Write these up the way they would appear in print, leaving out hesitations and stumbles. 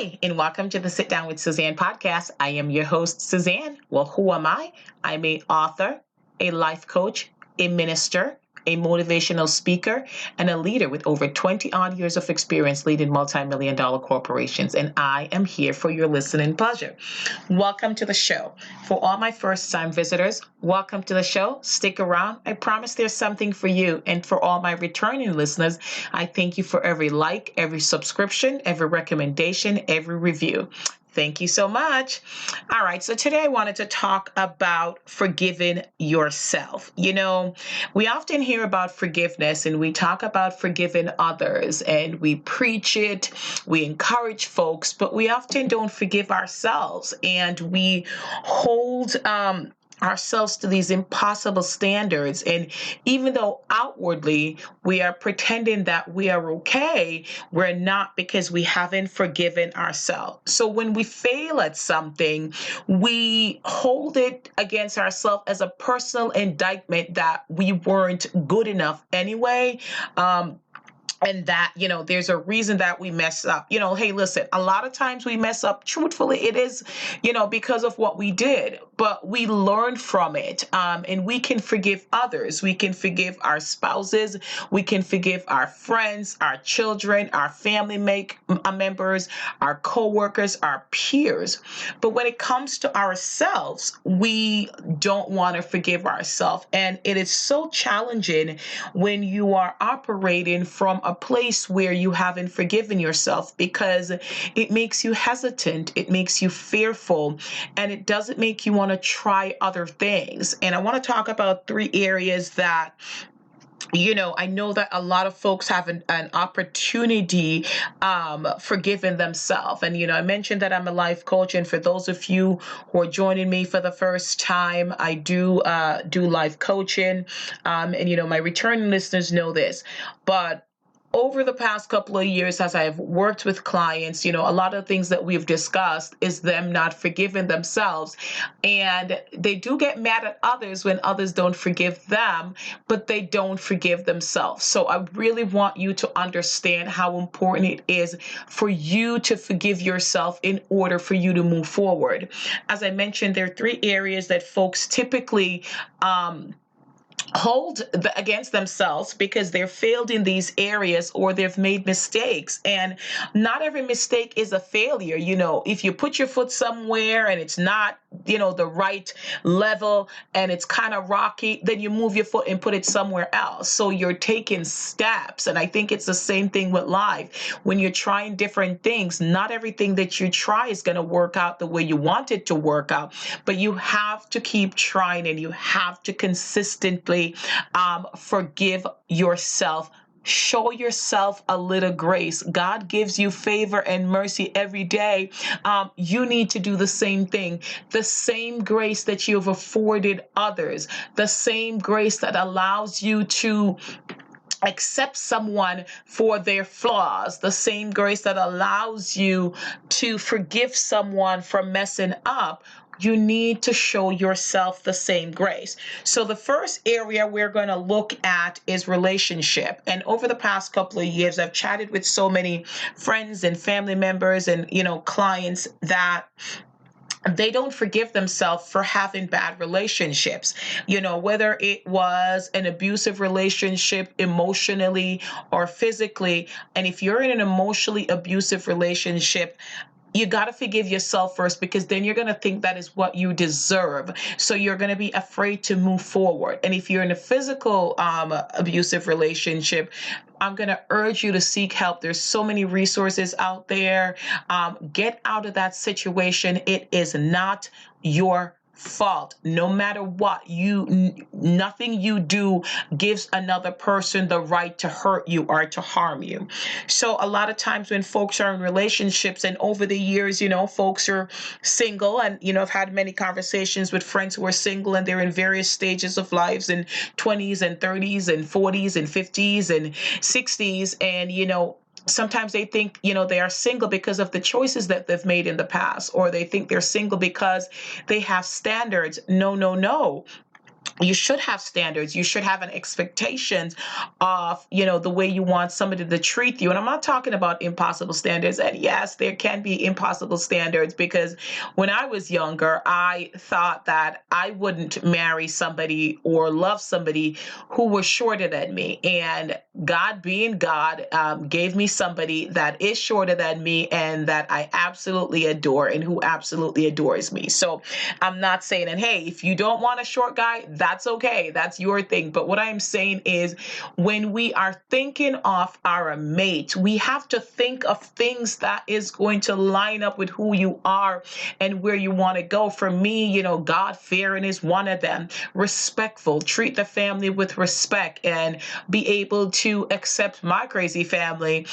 Hi, and welcome to the Sit Down with Suzanne podcast. I am your host, Suzanne. Well, who am I? I'm a author, a life coach, a minister, a motivational speaker, and a leader with over 20 odd years of experience leading multi-million dollar corporations. And I am here for your listening pleasure. Welcome to the show. For all my first-time visitors, welcome to the show. Stick around. I promise there's something for you. And for all my returning listeners, I thank you for every like, every subscription, every recommendation, every review. Thank you so much. All right. So today I wanted to talk about forgiving yourself. We often hear about forgiveness and we talk about forgiving others and we preach it, we encourage folks, but we often don't forgive ourselves and we hold, ourselves to these impossible standards. And even though outwardly we are pretending that we are okay, we're not, because we haven't forgiven ourselves. So when we fail at something, we hold it against ourselves as a personal indictment that we weren't good enough anyway. And that, there's a reason that we mess up. Hey, listen, a lot of times we mess up. Truthfully, it is, because of what we did, but we learn from it. And we can forgive others. We can forgive our spouses. We can forgive our friends, our children, our family members, our coworkers, our peers. But when it comes to ourselves, we don't want to forgive ourselves. And it is so challenging when you are operating from a place where you haven't forgiven yourself, because it makes you hesitant, it makes you fearful, and it doesn't make you want to try other things. And I want to talk about three areas that I know that a lot of folks have an opportunity forgiving themselves. And, I mentioned that I'm a life coach. And for those of you who are joining me for the first time, I do life coaching. And, my returning listeners know this. But over the past couple of years, as I've worked with clients, a lot of things that we've discussed is them not forgiving themselves. And they do get mad at others when others don't forgive them, but they don't forgive themselves. So I really want you to understand how important it is for you to forgive yourself in order for you to move forward. As I mentioned, there are three areas that folks typically hold against themselves because they're failed in these areas or they've made mistakes. And not every mistake is a failure. If you put your foot somewhere and it's not, the right level and it's kind of rocky, then you move your foot and put it somewhere else. So you're taking steps. And I think it's the same thing with life. When you're trying different things, not everything that you try is going to work out the way you want it to work out, but you have to keep trying and you have to consistently forgive yourself. Show yourself a little grace. God gives you favor and mercy every day. You need to do the same thing. The same grace that you've afforded others, the same grace that allows you to accept someone for their flaws, the same grace that allows you to forgive someone for messing up. You need to show yourself the same grace. So the first area we're going to look at is relationship. And over the past couple of years, I've chatted with so many friends and family members and, clients that they don't forgive themselves for having bad relationships, whether it was an abusive relationship emotionally or physically. And if you're in an emotionally abusive relationship, you got to forgive yourself first, because then you're going to think that is what you deserve. So you're going to be afraid to move forward. And if you're in a physical abusive relationship, I'm going to urge you to seek help. There's so many resources out there. Get out of that situation. It is not your fault. No matter what, nothing you do gives another person the right to hurt you or to harm you. So a lot of times when folks are in relationships, and over the years, folks are single, and I've had many conversations with friends who are single and they're in various stages of lives, in 20s and 30s and 40s and 50s and 60s, and sometimes they think, they are single because of the choices that they've made in the past, or they think they're single because they have standards. No, no, no. you should have standards. You should have an expectations of, the way you want somebody to treat you. And I'm not talking about impossible standards. And yes, there can be impossible standards, because when I was younger, I thought that I wouldn't marry somebody or love somebody who was shorter than me. And God, being God, gave me somebody that is shorter than me and that I absolutely adore and who absolutely adores me. So I'm not saying, and hey, if you don't want a short guy, that's okay. That's your thing. But what I'm saying is, when we are thinking of our mate, we have to think of things that is going to line up with who you are and where you want to go. For me, God fearing is one of them. Respectful, treat the family with respect and be able to accept my crazy family.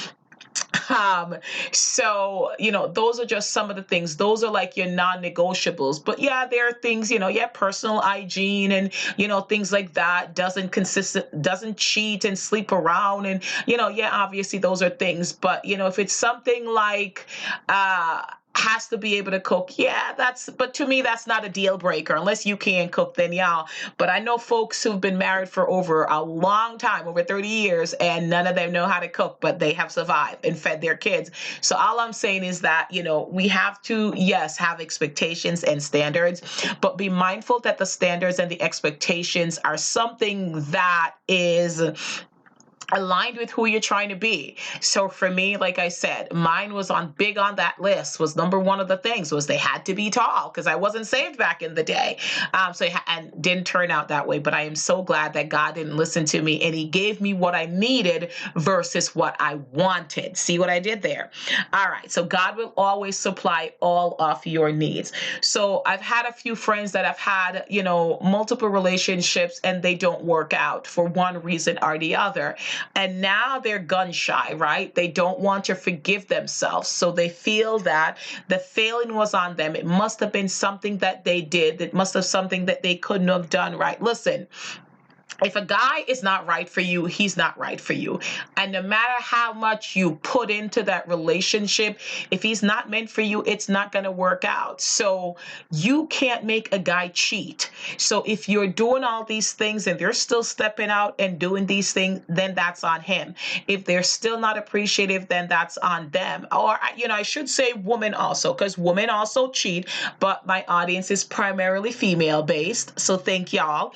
Those are just some of the things. Those are like your non-negotiables. But yeah, there are things, personal hygiene and, things like that. Doesn't cheat and sleep around. And, obviously those are things. But, if it's something like, has to be able to cook. Yeah, but to me, that's not a deal breaker unless you can cook, then y'all. But I know folks who've been married for over a long time, over 30 years, and none of them know how to cook, but they have survived and fed their kids. So all I'm saying is that, we have to, yes, have expectations and standards, but be mindful that the standards and the expectations are something that is aligned with who you're trying to be. So for me, like I said, mine was big on that list. Was number one of the things was they had to be tall, because I wasn't saved back in the day. And didn't turn out that way. But I am so glad that God didn't listen to me and He gave me what I needed versus what I wanted. See what I did there? All right. So God will always supply all of your needs. So I've had a few friends that have had, multiple relationships and they don't work out for one reason or the other. And now they're gun shy, right? They don't want to forgive themselves. So they feel that the failing was on them. It must have been something that they did. It must have something that they couldn't have done right. Listen, if a guy is not right for you, he's not right for you. And no matter how much you put into that relationship, if he's not meant for you, it's not going to work out. So you can't make a guy cheat. So if you're doing all these things and they're still stepping out and doing these things, then that's on him. If they're still not appreciative, then that's on them. Or, I should say women also, because women also cheat, but my audience is primarily female based. So thank y'all.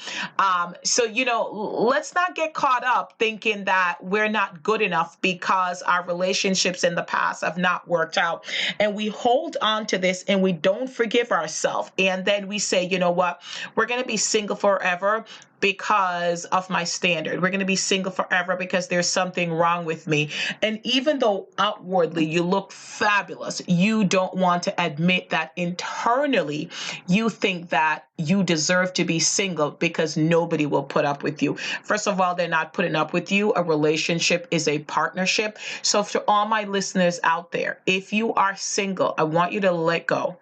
Let's not get caught up thinking that we're not good enough because our relationships in the past have not worked out. And we hold on to this and we don't forgive ourselves. And then we say, you know what, we're going to be single forever because of my standard. We're going to be single forever because there's something wrong with me. And even though outwardly you look fabulous, you don't want to admit that internally you think that you deserve to be single because nobody will put up with you. First of all, they're not putting up with you. A relationship is a partnership. So for all my listeners out there, if you are single, I want you to let go.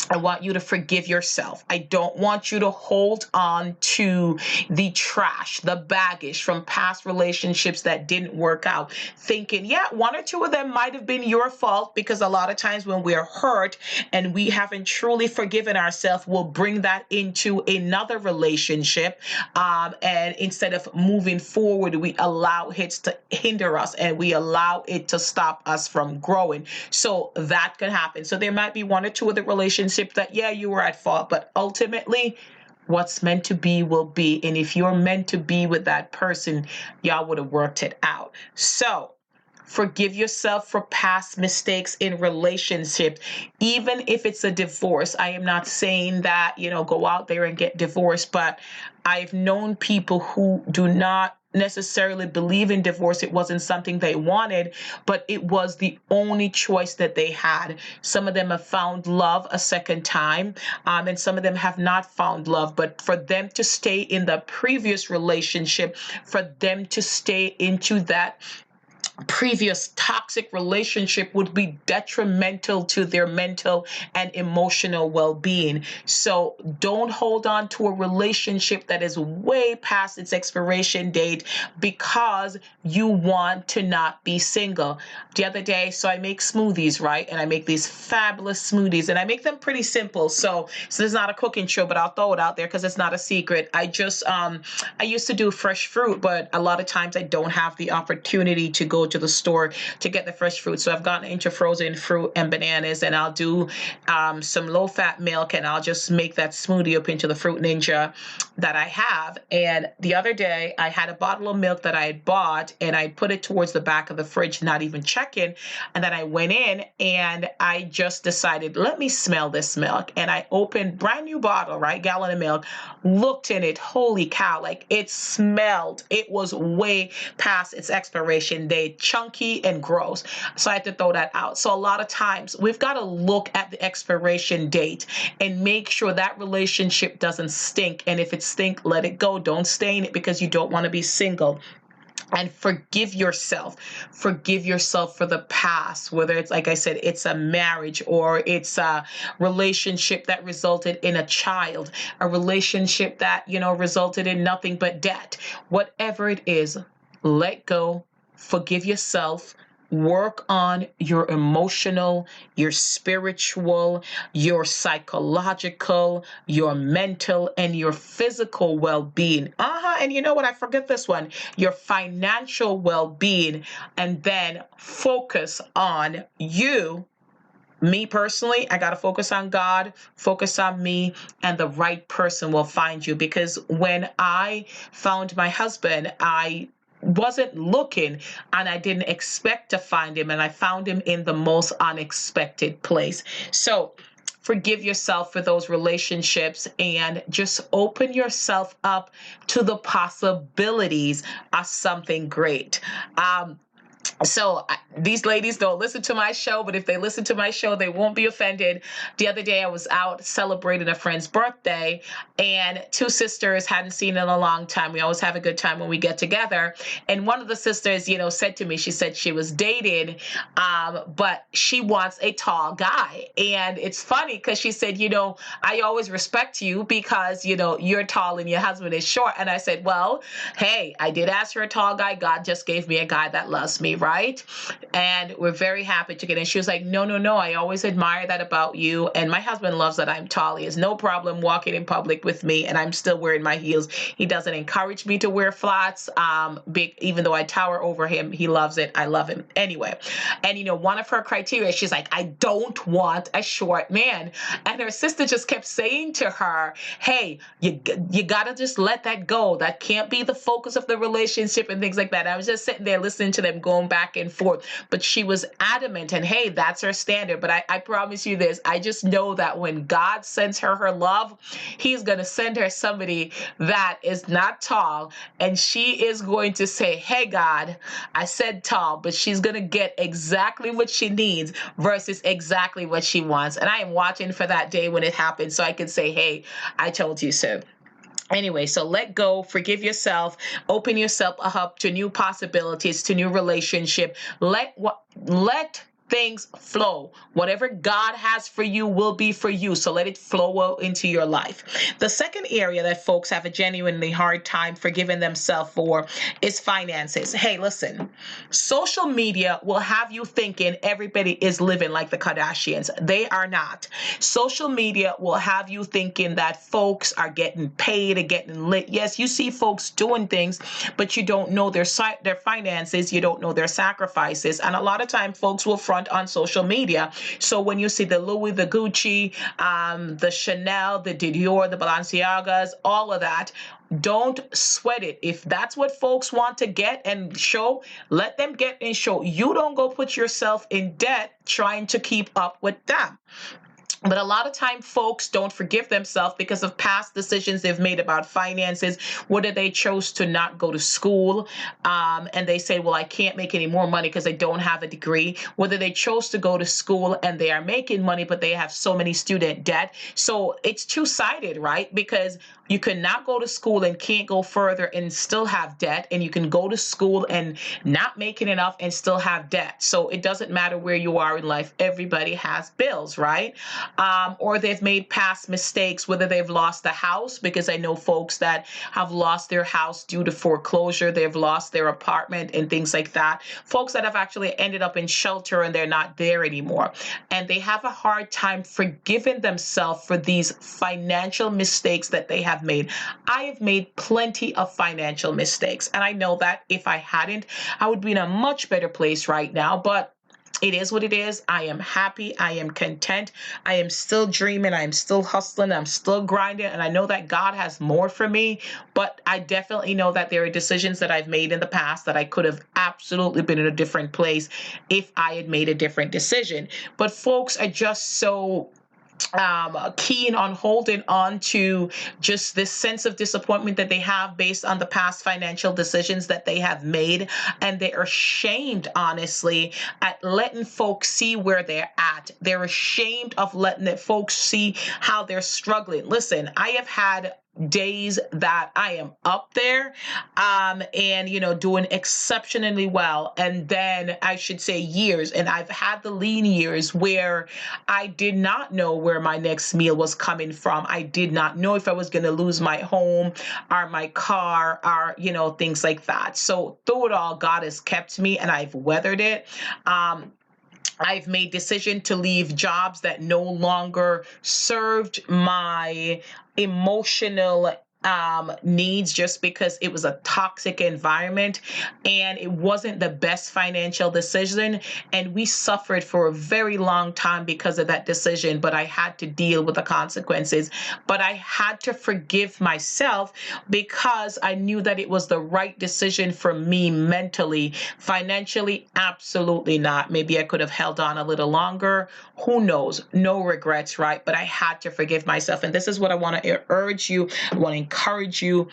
I want you to forgive yourself. I don't want you to hold on to the trash, the baggage from past relationships that didn't work out, thinking, yeah, one or two of them might have been your fault, because a lot of times when we're hurt and we haven't truly forgiven ourselves, we'll bring that into another relationship. And instead of moving forward, we allow it to hinder us and we allow it to stop us from growing. So that can happen. So there might be one or two of the relationships that, yeah, you were at fault, but ultimately what's meant to be will be. And if you're meant to be with that person, y'all would have worked it out. So forgive yourself for past mistakes in relationships, even if it's a divorce. I am not saying that, go out there and get divorced, but I've known people who do not necessarily believe in divorce. It wasn't something they wanted, but it was the only choice that they had. Some of them have found love a second time, and some of them have not found love. But for them to stay in the previous relationship, for them to stay into that previous toxic relationship would be detrimental to their mental and emotional well-being. So don't hold on to a relationship that is way past its expiration date because you want to not be single. The other day, so I make smoothies, right? And I make these fabulous smoothies and I make them pretty simple. So this is not a cooking show, but I'll throw it out there because it's not a secret. I used to do fresh fruit, but a lot of times I don't have the opportunity to go to the store to get the fresh fruit. So I've gotten into frozen fruit and bananas, and I'll do some low-fat milk, and I'll just make that smoothie up into the Fruit Ninja that I have. And the other day, I had a bottle of milk that I had bought, and I put it towards the back of the fridge, not even checking. And then I went in, and I just decided, let me smell this milk. And I opened brand new bottle, right, gallon of milk, looked in it, holy cow, like it smelled. It was way past its expiration date, chunky and gross. So I had to throw that out. So a lot of times we've got to look at the expiration date and make sure that relationship doesn't stink. And if it stink, let it go. Don't stay in it because you don't want to be single. And forgive yourself. Forgive yourself for the past, whether it's, like I said, it's a marriage or it's a relationship that resulted in a child, a relationship that, resulted in nothing but debt. Whatever it is, let go, forgive yourself, work on your emotional, your spiritual, your psychological, your mental, and your physical well-being. And you know what? I forget this one. Your financial well-being, and then focus on you. Me personally, I got to focus on God, focus on me, and the right person will find you. Because when I found my husband, I wasn't looking and I didn't expect to find him, and I found him in the most unexpected place. So forgive yourself for those relationships and just open yourself up to the possibilities of something great. So these ladies don't listen to my show, but if they listen to my show, they won't be offended. The other day I was out celebrating a friend's birthday, and two sisters hadn't seen in a long time. We always have a good time when we get together. And one of the sisters, said to me, she said she was dating, but she wants a tall guy. And it's funny because she said, I always respect you because, you're tall and your husband is short. And I said, well, hey, I did ask for a tall guy. God just gave me a guy that loves me, right? And we're very happy to get in. She was like, no, I always admire that about you. And my husband loves that I'm tall. He has no problem walking in public with me, and I'm still wearing my heels. He doesn't encourage me to wear flats, even though I tower over him. He loves it. I love him. Anyway, and one of her criteria, she's like, I don't want a short man. And her sister just kept saying to her, hey, you got to just let that go. That can't be the focus of the relationship and things like that. I was just sitting there listening to them going back and forth, but she was adamant, and hey, that's her standard. But I promise you this, I just know that when God sends her love, he's going to send her somebody that is not tall, and she is going to say, hey, God, I said tall, but she's going to get exactly what she needs versus exactly what she wants. And I am watching for that day when it happens so I can say, hey, I told you so. Anyway, so let go, forgive yourself, open yourself up to new possibilities, to new relationship. Let things flow. Whatever God has for you will be for you. So let it flow out into your life. The second area that folks have a genuinely hard time forgiving themselves for is finances. Hey, listen, social media will have you thinking everybody is living like the Kardashians. They are not. Social media will have you thinking that folks are getting paid and getting lit. Yes, you see folks doing things, but you don't know their finances. You don't know their sacrifices. And a lot of time folks will front on social media. So when you see the Louis, the Gucci, the Chanel, the Dior, the Balenciagas, all of that, don't sweat it. If that's what folks want to get and show, let them get and show. You don't go put yourself in debt trying to keep up with them. But a lot of time folks don't forgive themselves because of past decisions they've made about finances, whether they chose to not go to school, and they say, well, I can't make any more money because I don't have a degree, whether they chose to go to school and they are making money, but they have so many student debt. So it's two-sided, right? Because You cannot go to school and can't go further and still have debt, and you can go to school and not making enough and still have debt. So it doesn't matter where you are in life. Everybody has bills, right? Or they've made past mistakes, whether they've lost the house, because I know folks that have lost their house due to foreclosure. They've lost their apartment and things like that. Folks that have actually ended up in shelter and they're not there anymore. And they have a hard time forgiving themselves for these financial mistakes that they have made. I have made plenty of financial mistakes. And I know that if I hadn't, I would be in a much better place right now. But it is what it is. I am happy. I am content. I am still dreaming. I am still hustling. I'm still grinding. And I know that God has more for me. But I definitely know that there are decisions that I've made in the past that I could have absolutely been in a different place if I had made a different decision. But folks are just so keen on holding on to just this sense of disappointment that they have based on the past financial decisions that they have made. And they are ashamed, honestly, at letting folks see where they're at. They're ashamed of letting the folks see how they're struggling. Listen, I have had days that I am up there and doing exceptionally well, and then I should say years, and I've had the lean years where I did not know where my next meal was coming from. I did not know if I was going to lose my home or my car or things like that. So through it all, God has kept me and I've weathered it. I've made decision to leave jobs that no longer served my emotional needs, just because it was a toxic environment and it wasn't the best financial decision. And we suffered for a very long time because of that decision, but I had to deal with the consequences. But I had to forgive myself because I knew that it was the right decision for me mentally. Financially, absolutely not. Maybe I could have held on a little longer. Who knows? No regrets, right? But I had to forgive myself. And this is what I want to urge you. I want to encourage you.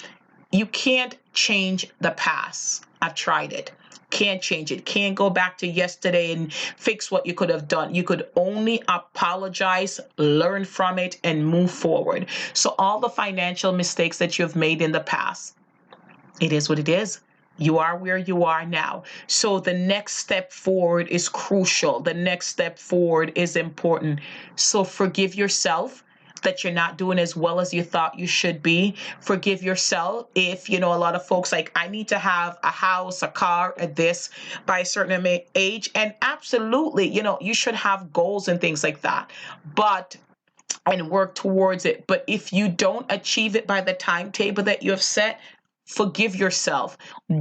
You can't change the past. I've tried it. Can't change it. Can't go back to yesterday and fix what you could have done. You could only apologize, learn from it, and move forward. So all the financial mistakes that you've made in the past, it is what it is. You are where you are now. So the next step forward is crucial. The next step forward is important. So forgive yourself that you're not doing as well as you thought you should be. Forgive yourself if, a lot of folks like, I need to have a house, a car, a this by a certain age. And absolutely, you should have goals and things like that. And work towards it. But if you don't achieve it by the timetable that you have set, forgive yourself.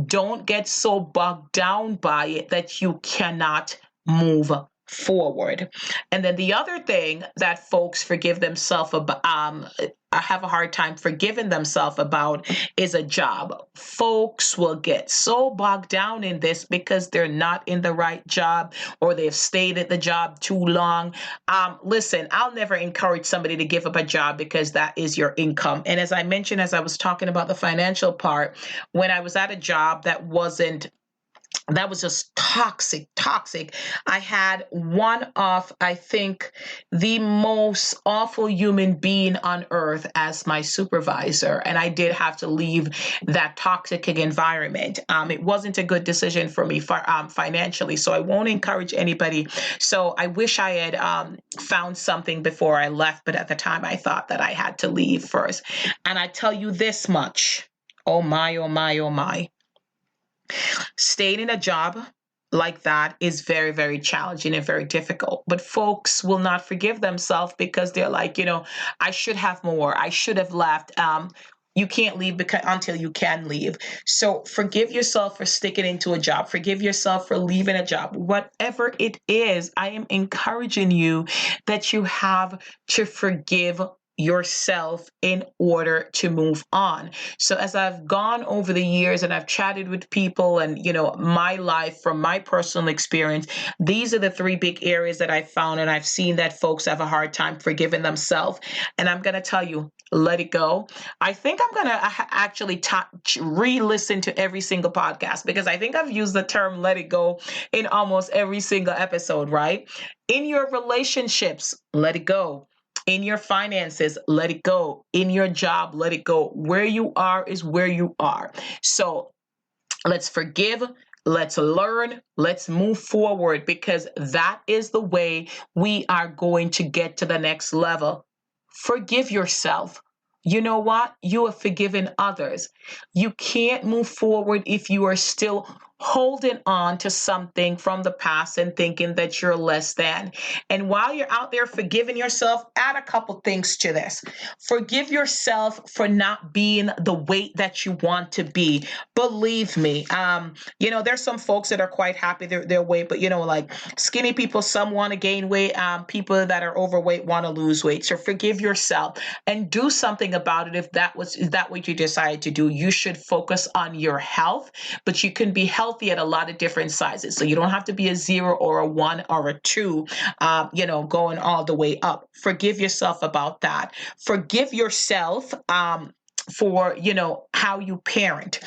Don't get so bogged down by it that you cannot move forward. And then the other thing that folks forgive themselves about, have a hard time forgiving themselves about, is a job. Folks will get so bogged down in this because they're not in the right job or they've stayed at the job too long. Listen, I'll never encourage somebody to give up a job because that is your income. And as I mentioned, as I was talking about the financial part, when I was at a job that was just toxic. I had one of, I think, the most awful human being on earth as my supervisor. And I did have to leave that toxic environment. It wasn't a good decision for me financially. So I won't encourage anybody. So I wish I had found something before I left. But at the time, I thought that I had to leave first. And I tell you this much. Oh my, oh my, oh my. Staying in a job like that is very, very challenging and very difficult. But folks will not forgive themselves because they're like, I should have more. I should have left. You can't leave until you can leave. So forgive yourself for sticking into a job. Forgive yourself for leaving a job. Whatever it is, I am encouraging you that you have to forgive yourself in order to move on. So as I've gone over the years and I've chatted with people and, my life from my personal experience, these are the three big areas that I've found. And I've seen that folks have a hard time forgiving themselves. And I'm going to tell you, let it go. I think I'm going to actually re-listen to every single podcast because I think I've used the term let it go in almost every single episode, right? In your relationships, let it go. In your finances, let it go. In your job, let it go. Where you are is where you are. So let's forgive. Let's learn. Let's move forward, because that is the way we are going to get to the next level. Forgive yourself. You know what? You have forgiven others. You can't move forward if you are still holding on to something from the past and thinking that you're less than. And while you're out there forgiving yourself, add a couple things to this. Forgive yourself for not being the weight that you want to be. Believe me, there's some folks that are quite happy their weight, but like skinny people, some want to gain weight. People that are overweight want to lose weight. So forgive yourself and do something about it. If is that what you decided to do? You should focus on your health, but you can be healthy at a lot of different sizes. So you don't have to be a 0 or a 1 or a 2, going all the way up. Forgive yourself about that. Forgive yourself for, how you parent,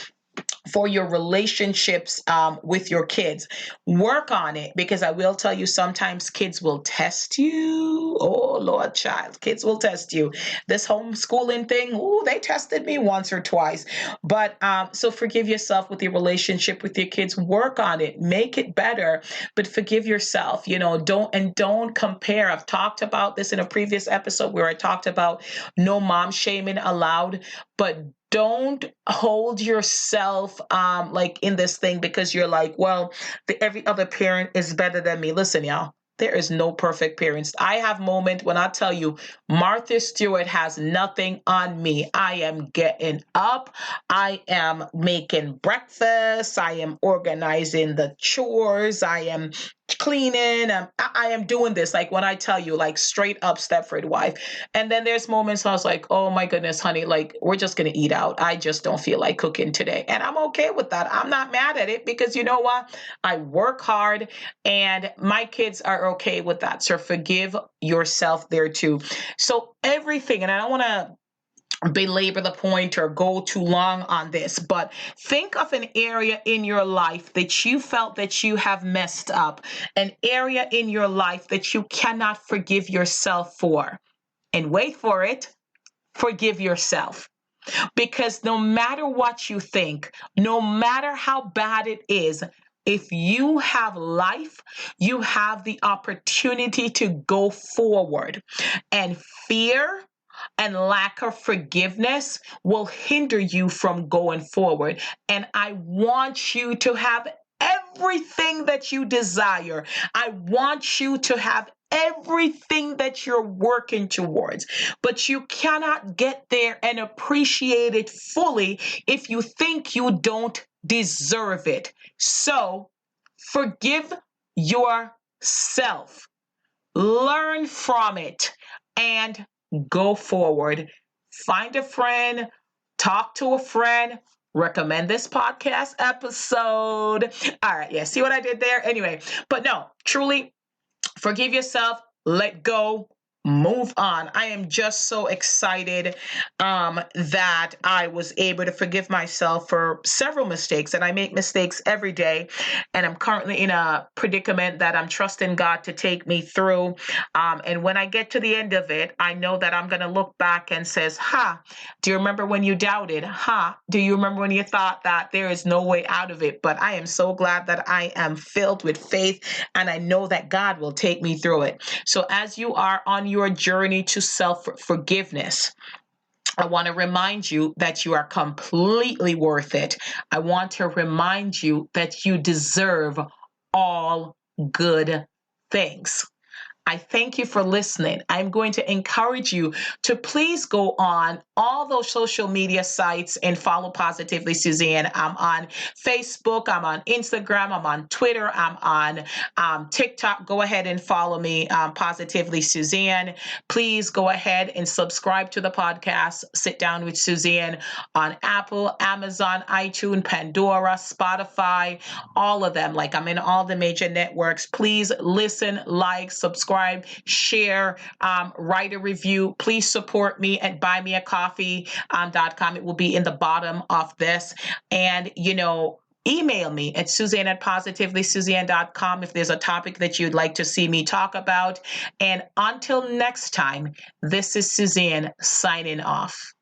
for your relationships with your kids. Work on it, because I will tell you, sometimes kids will test you. Oh, Lord, child, kids will test you. This homeschooling thing, they tested me once or twice. But so forgive yourself with your relationship with your kids. Work on it, make it better, but forgive yourself. Don't compare. I've talked about this in a previous episode where I talked about no mom shaming allowed, but don't hold yourself like in this thing because you're like, well, every other parent is better than me. Listen, y'all, there is no perfect parents. I have moments when I tell you, Martha Stewart has nothing on me. I am getting up. I am making breakfast. I am organizing the chores. I am cleaning. I am doing this. Like when I tell you, like straight up Stepford wife. And then there's moments I was like, oh my goodness, honey, like we're just going to eat out. I just don't feel like cooking today. And I'm okay with that. I'm not mad at it, because you know what? I work hard and my kids are okay with that. So forgive yourself there too. So everything, and I don't want to belabor the point or go too long on this, but think of an area in your life that you felt that you have messed up, an area in your life that you cannot forgive yourself for. And wait for it, forgive yourself. Because no matter what you think, no matter how bad it is, if you have life, you have the opportunity to go forward. And fear and lack of forgiveness will hinder you from going forward. And I want you to have everything that you desire. I want you to have everything that you're working towards, but you cannot get there and appreciate it fully if you think you don't deserve it. So forgive yourself, learn from it, and go forward. Find a friend, talk to a friend, recommend this podcast episode. All right, yeah, see what I did there? Anyway, but no, truly forgive yourself, let go, move on. I am just so excited that I was able to forgive myself for several mistakes, and I make mistakes every day. And I'm currently in a predicament that I'm trusting God to take me through. And when I get to the end of it, I know that I'm going to look back and says, do you remember when you doubted? Do you remember when you thought that there is no way out of it? But I am so glad that I am filled with faith, and I know that God will take me through it. So as you are on your journey to self-forgiveness, I want to remind you that you are completely worth it. I want to remind you that you deserve all good things. I thank you for listening. I'm going to encourage you to please go on all those social media sites and follow Positively Suzanne. I'm on Facebook, I'm on Instagram, I'm on Twitter, I'm on TikTok. Go ahead and follow me, Positively Suzanne. Please go ahead and subscribe to the podcast, Sit Down with Suzanne, on Apple, Amazon, iTunes, Pandora, Spotify, all of them. Like I'm in all the major networks. Please listen, like, subscribe, share, write a review. Please support me at buymeacoffee.com. It will be in the bottom of this. And, Email me at Suzanne at positivelysuzanne.com if there's a topic that you'd like to see me talk about. And until next time, this is Suzanne signing off.